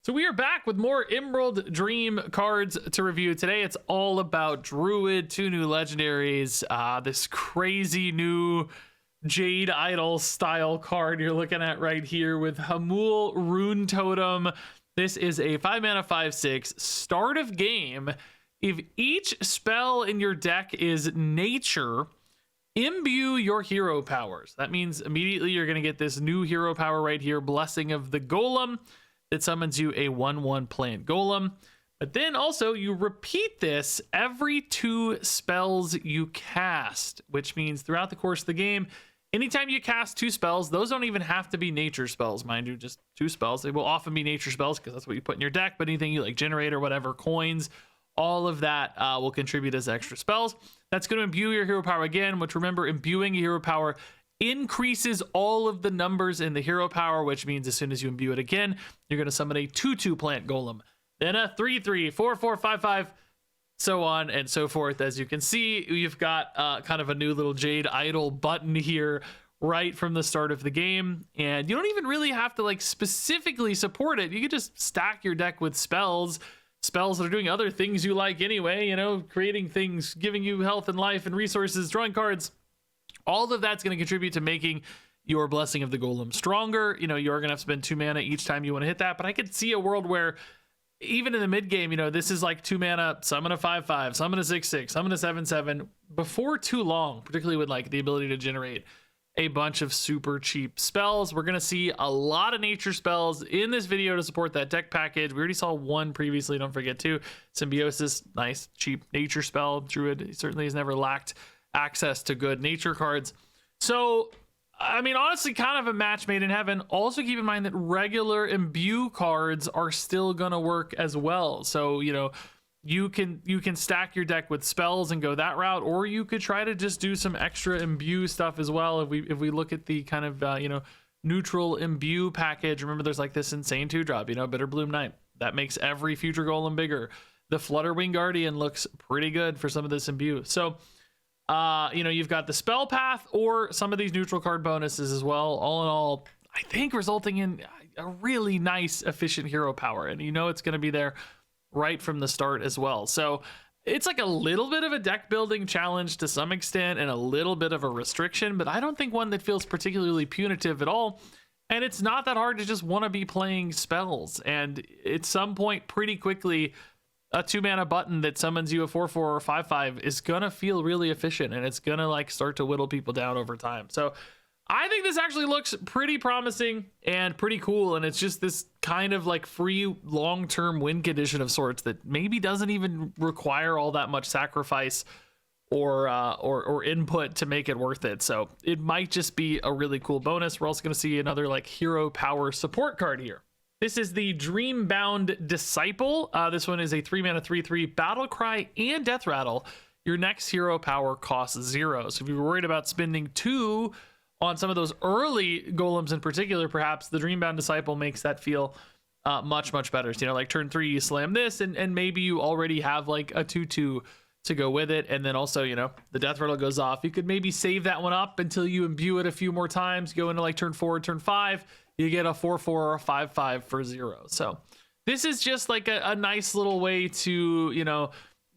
So we are back with more Emerald Dream cards to review. Today it's all about Druid, 2 new legendaries, this crazy new Jade Idol style card you're looking at right here with Hamuul Rune Totem. This is a 5 mana 5/6 start of game. If each spell in your deck is nature, imbue your hero powers. That means immediately you're going to get this new hero power right here, Blessing of the Golem. It summons you a 1/1 plant golem. But then also you repeat this every 2 spells you cast, which means throughout the course of the game, anytime you cast 2 spells, those don't even have to be nature spells, mind you, just 2 spells. They will often be nature spells because that's what you put in your deck, but anything you like generate or whatever, coins, all of that will contribute as extra spells. That's going to imbue your hero power again, which remember, imbuing your hero power increases all of the numbers in the hero power, which means as soon as you imbue it again, you're going to summon a 2/2 plant golem, then a 3/3, 4/4, 5/5, so on and so forth. As you can see, you've got kind of a new little Jade Idol button here right from the start of the game, and you don't even really have to like specifically support it. You can just stack your deck with spells that are doing other things you like anyway, you know, creating things, giving you health and life and resources, drawing cards. All of that's going to contribute to making your Blessing of the Golem stronger. You know, you're going to have to spend 2 mana each time you want to hit that, but I could see a world where even in the mid game, you know, this is like 2 mana, summon a 5/5, summon a 6/6, summon a 7/7 before too long, particularly with like the ability to generate a bunch of super cheap spells. We're going to see a lot of nature spells in this video to support that deck package. We already saw one previously, don't forget to. Symbiosis, nice, cheap nature spell. Druid certainly has never lacked access to good nature cards. So, I mean, honestly, kind of a match made in heaven. Also keep in mind that regular imbue cards are still going to work as well. So, you know, you can stack your deck with spells and go that route, or you could try to just do some extra imbue stuff as well. If we look at the kind of you know, neutral imbue package, remember there's like this insane 2-drop, you know, Bitterbloom Knight that makes every future golem bigger. The Flutterwing Guardian looks pretty good for some of this imbue. So you know, you've got the spell path or some of these neutral card bonuses as well. All in all, I think resulting in a really nice efficient hero power, and you know it's going to be there right from the start as well. So it's like a little bit of a deck building challenge to some extent and a little bit of a restriction, but I don't think one that feels particularly punitive at all. And it's not that hard to just want to be playing spells, and at some point pretty quickly a 2 mana button that summons you a 4/4 or 5/5 is gonna feel really efficient, and it's gonna like start to whittle people down over time. So I think this actually looks pretty promising and pretty cool, and it's just this kind of like free long-term win condition of sorts that maybe doesn't even require all that much sacrifice or input to make it worth it. So it might just be a really cool bonus. We're also going to see another like hero power support card here. This is the Dreambound Disciple. This one is a 3 mana 3/3 Battle Cry and Death Rattle. Your next hero power costs 0. So if you were worried about spending 2 on some of those early golems in particular, perhaps the Dreambound Disciple makes that feel much better. So, you know, like turn 3 you slam this, and maybe you already have like a 2/2 to go with it, and then also, you know, the Death Rattle goes off. You could maybe save that one up until you imbue it a few more times, go into like turn 4, turn 5, you get a 4/4 or a 5/5 for 0. So this is just like a nice little way to, you know,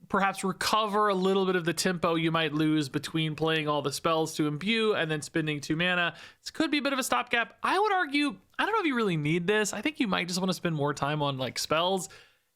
perhaps recover a little bit of the tempo you might lose between playing all the spells to imbue and then spending 2 mana. This could be a bit of a stopgap. I would argue, I don't know if you really need this. I think you might just want to spend more time on like spells,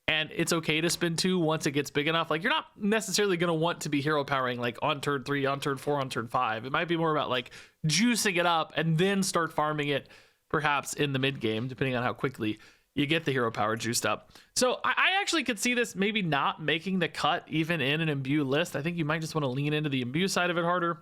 and it's okay to spend 2 once it gets big enough. Like, you're not necessarily going to want to be hero powering like on turn 3, on turn 4, on turn 5. It might be more about like juicing it up and then start farming it perhaps in the mid game, depending on how quickly you get the hero power juiced up. So I actually could see this maybe not making the cut even in an imbue list. I think you might just want to lean into the imbue side of it harder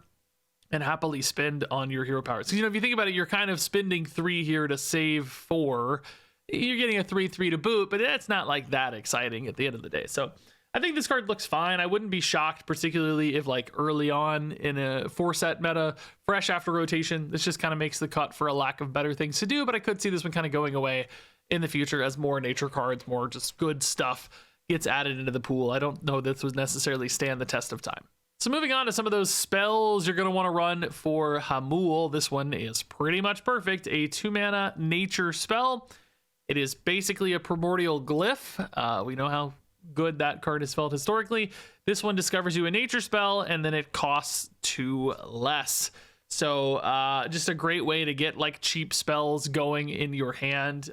and happily spend on your hero power. So, you know, if you think about it, you're kind of spending 3 here to save 4. You're getting a 3/3 to boot, but that's not like that exciting at the end of the day. So I think this card looks fine. I wouldn't be shocked, particularly if like early on in a 4-set meta, fresh after rotation, this just kind of makes the cut for a lack of better things to do. But I could see this one kind of going away in the future as more nature cards, more just good stuff gets added into the pool. I don't know this would necessarily stand the test of time. So moving on to some of those spells you're going to want to run for Hamuul. This one is pretty much perfect. A 2 mana nature spell. It is basically a primordial glyph. We know how good that card has felt historically. This one discovers you a nature spell, and then it costs 2 less. So just a great way to get like cheap spells going in your hand.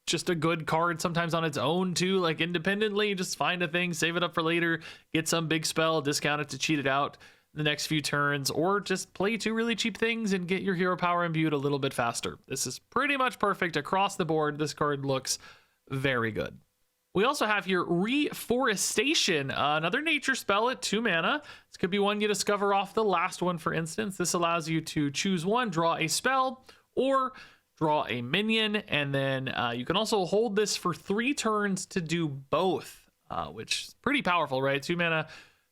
Just a good card sometimes on its own too, like independently. Just find a thing, save it up for later, get some big spell, discount it to cheat it out the next few turns, or just play 2 really cheap things and get your hero power imbued a little bit faster. This is pretty much perfect across the board. This card looks very good. We also have here Reforestation, another nature spell at 2 mana. This could be one you discover off the last one, for instance. This allows you to choose one, draw a spell, or draw a minion, and then you can also hold this for 3 turns to do both, which is pretty powerful, right? 2 mana,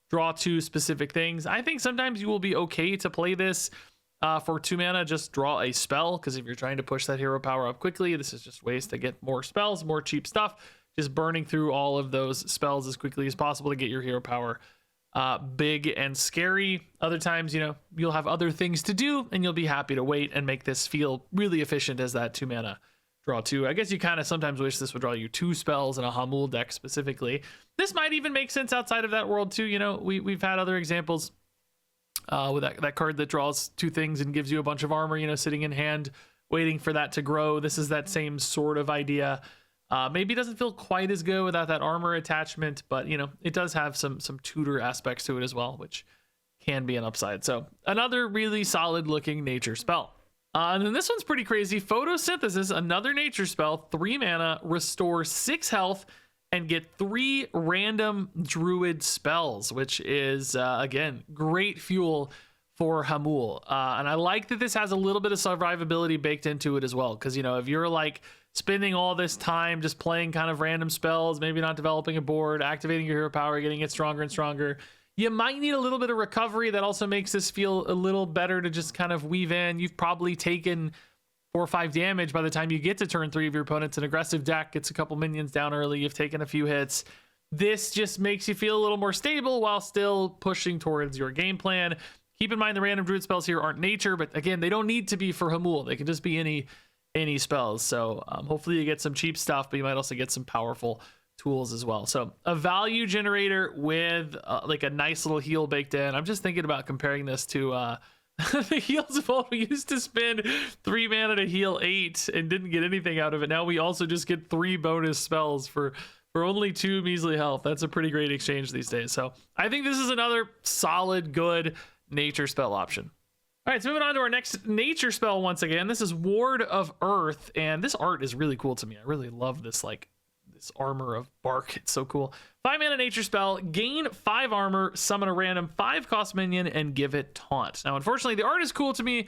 draw 2 specific things. I think sometimes you will be okay to play this for 2 mana, just draw a spell, because if you're trying to push that hero power up quickly, this is just ways to get more spells, more cheap stuff. Just burning through all of those spells as quickly as possible to get your hero power big and scary. Other times, you know, you'll have other things to do and you'll be happy to wait and make this feel really efficient as that 2 mana draw 2. I guess you kind of sometimes wish this would draw you 2 spells in a Hamuul deck specifically. This might even make sense outside of that world too. You know, we've had other examples with that card that draws 2 things and gives you a bunch of armor, you know, sitting in hand, waiting for that to grow. This is that same sort of idea. Maybe it doesn't feel quite as good without that armor attachment, but you know, it does have some tutor aspects to it as well, which can be an upside. So another really solid looking nature spell. And then this one's pretty crazy. Photosynthesis, another nature spell, 3 mana, restore 6 health, and get 3 random druid spells, which is again great fuel for Hamuul. And I like that this has a little bit of survivability baked into it as well, because you know, if you're like spending all this time just playing kind of random spells, maybe not developing a board, activating your hero power, getting it stronger and stronger, you might need a little bit of recovery. That also makes this feel a little better to just kind of weave in. You've probably taken 4 or 5 damage by the time you get to turn 3 of your opponent's an aggressive deck. Gets a couple minions down early. You've taken a few hits. This just makes you feel a little more stable while still pushing towards your game plan. Keep in mind the random druid spells here aren't nature, but again, they don't need to be for Hamuul. They can just be any spells. So hopefully you get some cheap stuff, but you might also get some powerful tools as well. So a value generator with like a nice little heal baked in. I'm just thinking about comparing this to the heals of old. We used to spend 3 mana to heal 8 and didn't get anything out of it. Now we also just get 3 bonus spells for only 2 measly health. That's a pretty great exchange these days. So I think this is another solid, good nature spell option. All right, so moving on to our next nature spell once again. This is Ward of Earth, and this art is really cool to me. I really love this, like, this armor of bark. It's so cool. 5 mana nature spell, gain 5 armor, summon a random 5 cost minion, and give it taunt. Now, unfortunately, the art is cool to me.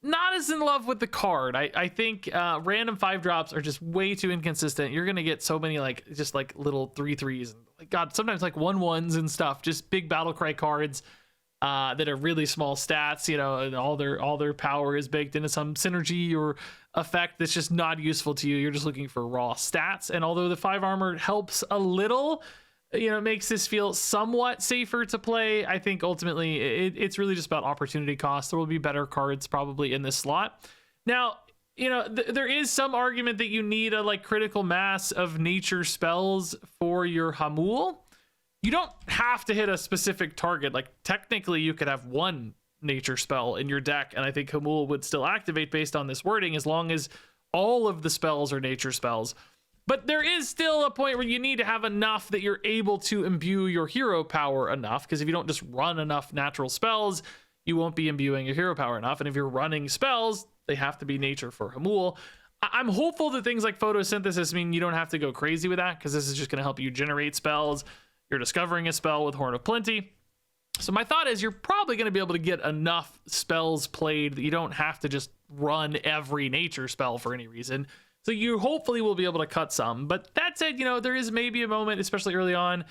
Not as in love with the card. I think random 5 drops are just way too inconsistent. You're gonna get so many like just like little 3/3s and like God, sometimes like 1/1s and stuff. Just big battle cry cards that are really small stats, you know, and all their power is baked into some synergy or effect that's just not useful to you. You're just looking for raw stats. And although the 5 armor helps a little, you know, it makes this feel somewhat safer to play, I think ultimately it's really just about opportunity cost. There will be better cards probably in this slot. Now, you know, there is some argument that you need a like critical mass of nature spells for your Hamuul. You don't have to hit a specific target. Like technically you could have 1 nature spell in your deck, and I think Hamuul would still activate based on this wording as long as all of the spells are nature spells. But there is still a point where you need to have enough that you're able to imbue your hero power enough, because if you don't just run enough natural spells, you won't be imbuing your hero power enough. And if you're running spells, they have to be nature for Hamuul. I'm hopeful that things like photosynthesis mean you don't have to go crazy with that, because this is just going to help you generate spells. You're discovering a spell with Horn of Plenty. So my thought is you're probably going to be able to get enough spells played that you don't have to just run every nature spell for any reason. So you hopefully will be able to cut some. But that said, you know, there is maybe a moment, especially early on,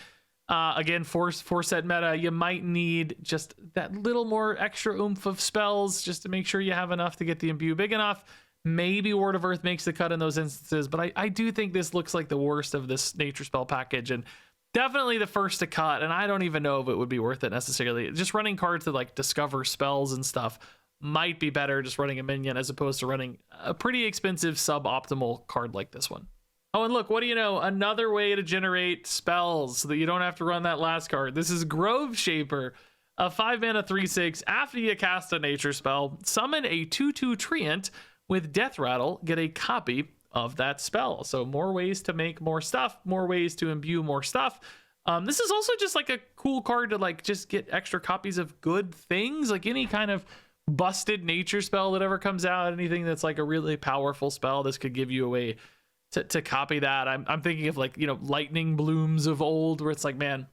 again, for set meta, you might need just that little more extra oomph of spells just to make sure you have enough to get the imbue big enough. Maybe Ward of Earth makes the cut in those instances, but I do think this looks like the worst of this nature spell package, and definitely the first to cut, and I don't even know if it would be worth it necessarily. Just running cards to like discover spells and stuff might be better just running a minion as opposed to running a pretty expensive suboptimal card like this one. Oh, and look, what do you know? Another way to generate spells so that you don't have to run that last card. This is Grove Shaper, a 5 mana 3/6. After you cast a nature spell, summon a 2/2 treant with Death Rattle, get a copy of that spell. So more ways to make more stuff, more ways to imbue more stuff. This is also just like a cool card to like just get extra copies of good things, like any kind of busted nature spell that ever comes out, anything that's like a really powerful spell. This could give you a way to copy that. I'm thinking of like, you know, Lightning Blooms of old, where it's like, man,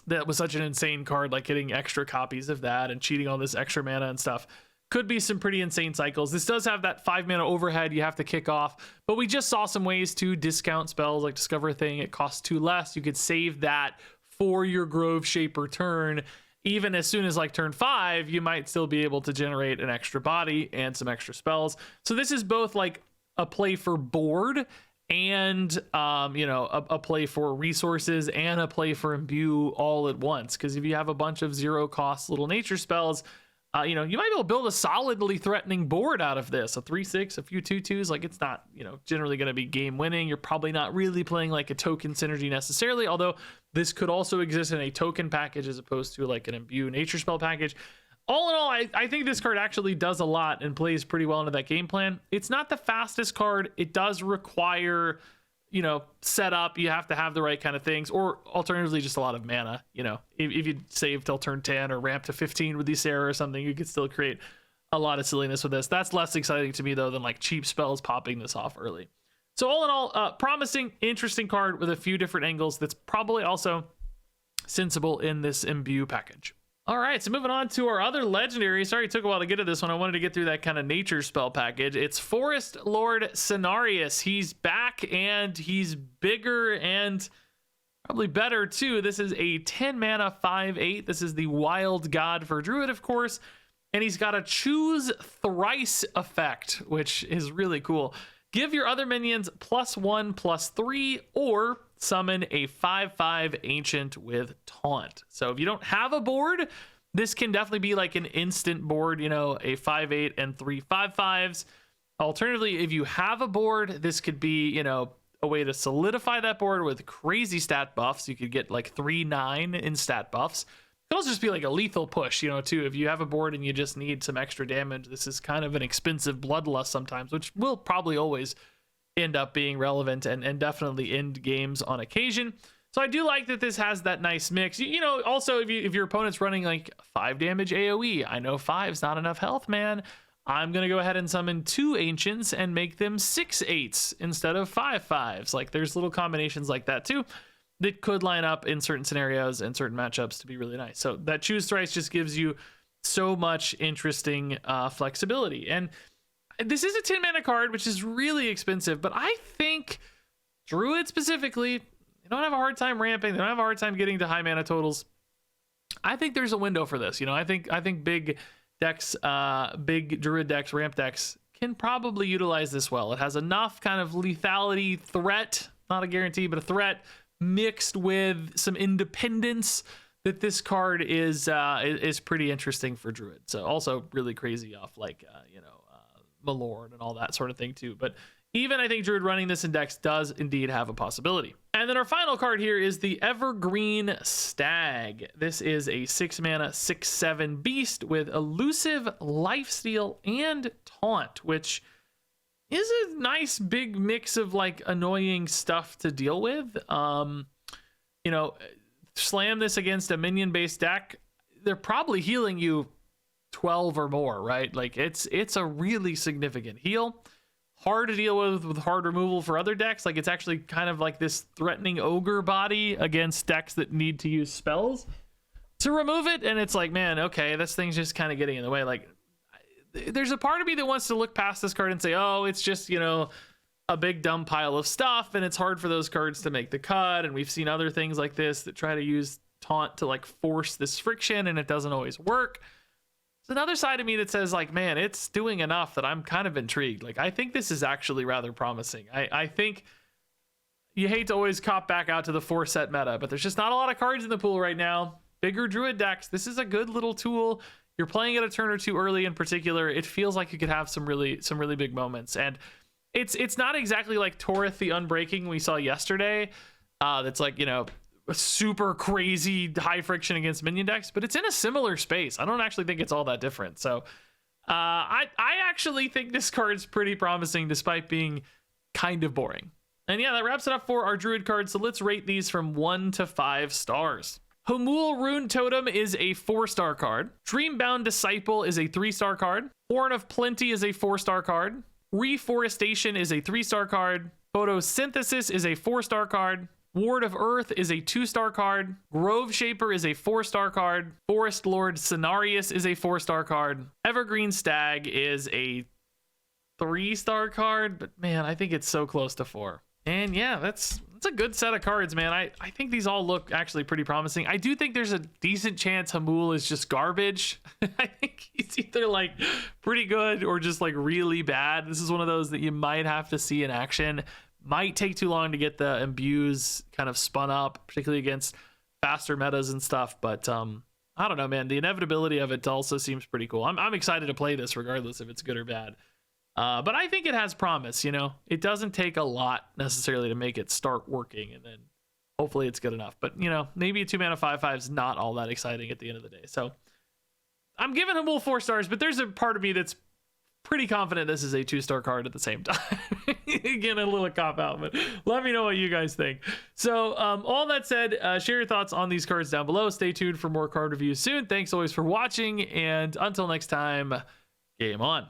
that was such an insane card, like getting extra copies of that and cheating on this extra mana and stuff. Could be some pretty insane cycles. This does have that 5 mana overhead you have to kick off, but we just saw some ways to discount spells like Discover a Thing. It costs 2 less. You could save that for your Grove Shaper turn. Even as soon as like turn 5, you might still be able to generate an extra body and some extra spells. So this is both like a play for board and you know, a play for resources and a play for imbue all at once. Because if you have a bunch of 0 cost little nature spells, you know, you might be able to build a solidly threatening board out of this. A 3/6, a few 2/2s, like it's not, you know, generally going to be game winning. You're probably not really playing like a token synergy necessarily, although this could also exist in a token package as opposed to like an imbue nature spell package. All in all, I think this card actually does a lot and plays pretty well into that game plan. It's not the fastest card. It does require, you know, setup. You have to have the right kind of things, or alternatively just a lot of mana. You know, if you save till turn 10 or ramp to 15 with Ysera or something, you could still create a lot of silliness with this. That's less exciting to me though than like cheap spells popping this off early. So all in all, promising, interesting card with a few different angles that's probably also sensible in this imbue package. All right, so moving on to our other legendary. Sorry it took a while to get to this one. I wanted to get through that kind of nature spell package. It's Forest Lord Cenarius. He's back and he's bigger and probably better too. This is a 10 mana 5/8. This is the Wild God for Druid, of course. And he's got a choose thrice effect, which is really cool. Give your other minions +1/+3 or summon a 5/5 ancient with taunt. So if you don't have a board, this can definitely be like an instant board, you know, a 5/8 and 3 5/5s. Alternatively, if you have a board, this could be, you know, a way to solidify that board with crazy stat buffs. You could get like 3/9 in stat buffs. It could also just be like a lethal push, you know, too. If you have a board and you just need some extra damage, this is kind of an expensive bloodlust sometimes, which will probably always end up being relevant and definitely end games on occasion. So I do like that this has that nice mix. You know, also if your opponent's running like 5 damage AoE, I know 5's not enough health, man. I'm gonna go ahead and summon 2 ancients and make them 6/8s instead of 5/5s. Like there's little combinations like that too that could line up in certain scenarios and certain matchups to be really nice. So that choose thrice just gives you so much interesting flexibility. And this is a 10 mana card, which is really expensive, but I think Druid specifically, they don't have a hard time ramping. They don't have a hard time getting to high mana totals. I think there's a window for this. You know, I think big decks, big Druid decks, ramp decks can probably utilize this well. It has enough kind of lethality threat, not a guarantee, but a threat mixed with some independence that this card is pretty interesting for Druid. So also really crazy off like, you know, Malord and all that sort of thing too. But even I think Druid running this in decks does indeed have a possibility. And then our final card here is the Evergreen Stag. This is a 6 mana 6/7 beast with elusive, lifesteal, and taunt, which is a nice big mix of like annoying stuff to deal with. You know, slam this against a minion based deck, they're probably healing you 12 or more, right? Like it's a really significant heal. Hard to deal with hard removal for other decks. Like it's actually kind of like this threatening ogre body against decks that need to use spells to remove it. And it's like, man, okay, this thing's just kind of getting in the way. Like there's a part of me that wants to look past this card and say, oh, it's just, you know, a big dumb pile of stuff and it's hard for those cards to make the cut. And we've seen other things like this that try to use taunt to like force this friction and it doesn't always work. There's another side of me that says like, man, it's doing enough that I'm kind of intrigued. Like I think this is actually rather promising. I think you hate to always cop back out to the 4-set meta, but there's just not a lot of cards in the pool right now. Bigger Druid decks, this is a good little tool. you're playing it a turn or two early in particular, it feels like you could have some really big moments. And it's not exactly like Torith the Unbreaking we saw yesterday. That's like, you know, super crazy high friction against minion decks, but it's in a similar space. I don't actually think it's all that different. So I actually think this card's pretty promising despite being kind of boring. And yeah, that wraps it up for our Druid cards. So let's rate these from 1 to 5 stars. Hamuul Rune Totem is a 4-star card. Dreambound Disciple is a 3-star card. Horn of Plenty is a 4-star card. Reforestation is a 3-star card. Photosynthesis is a 4-star card. Ward of Earth is a 2-star card. Grove Shaper is a 4-star card. Forest Lord Cenarius is a 4-star card. Evergreen Stag is a 3-star card, but man, I think it's so close to 4. And yeah, that's a good set of cards, man. I think these all look actually pretty promising. I do think there's a decent chance Hamuul is just garbage. I think he's either like pretty good or just like really bad. This is one of those that you might have to see in action. Might take too long to get the imbues kind of spun up, particularly against faster metas and stuff. But I don't know, man. The inevitability of it also seems pretty cool. I'm excited to play this regardless if it's good or bad. But I think it has promise, you know. It doesn't take a lot necessarily to make it start working, and then hopefully it's good enough. But, you know, maybe a 2-mana 5/5 is not all that exciting at the end of the day. So I'm giving Hamuul 4 stars, but there's a part of me that's pretty confident this is a 2-star card at the same time. Again, a little cop out, but let me know what you guys think. So all that said, share your thoughts on these cards down below. Stay tuned for more card reviews soon. Thanks always for watching, and until next time, game on.